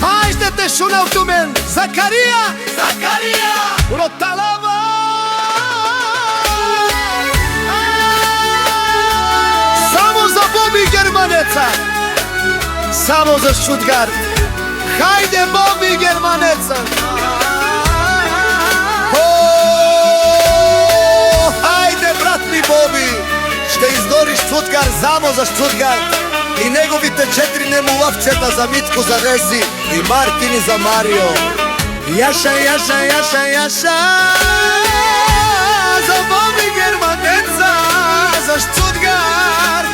Hajde šunav tu men, Zakarija, Rotalava. Samo za Bobby Germaneca, samo za Stuttgart. Hajde Bobby Germaneca. Hajde bratni Bobby, ще изгориш Stuttgart, само за Stuttgart. И неговите 4 немулавчета за Митко, за Рези и Мартини за Марио. Яша, Яша, Яша, Яша, за Bobby Germaneca, за Stuttgart.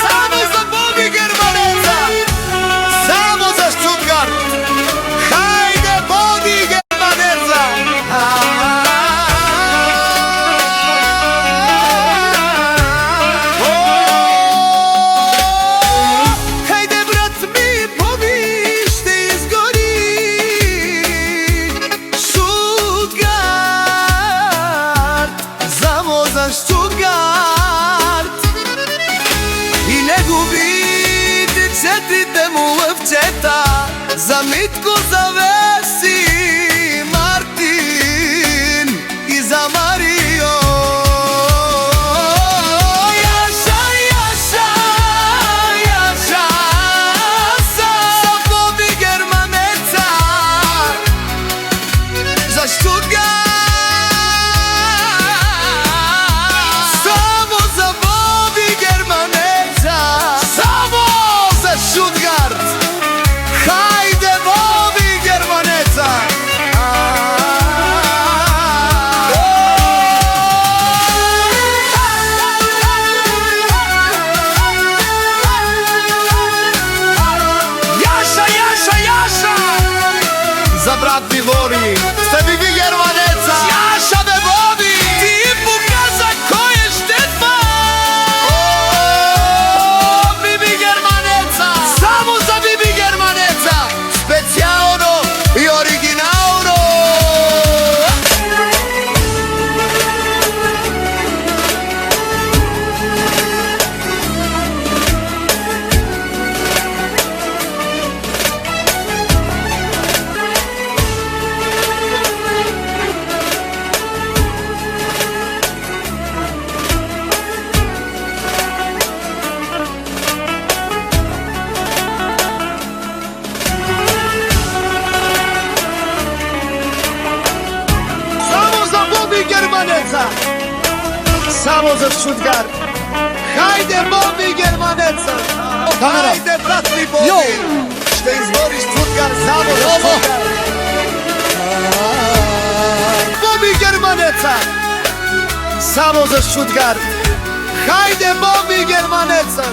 Само за Bobby Germaneca, само за Stuttgart. Хайде Bobby Germaneca. Stuttgart. И неговите 4 мулъвчета за Митко, за Веси, Мартин и за Марио. Яша, Яша, Яша, за Bobby Germaneca, за Stuttgart. За брат Вивори, Bobby Germaneca. Яша бе Bobby, ти показа кой е щетва. Bobby Germaneca, само за Bobby Germaneca, специално и оригинално. Само за Stuttgart. Хайде Bobby Germaneca. Хайде братни Bobby, ще изгориш Stuttgart, само за Stuttgart. Bobby Germaneca, само за Stuttgart. Хайде Bobby Germaneca.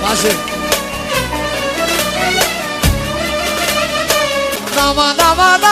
Може. Nama nama nama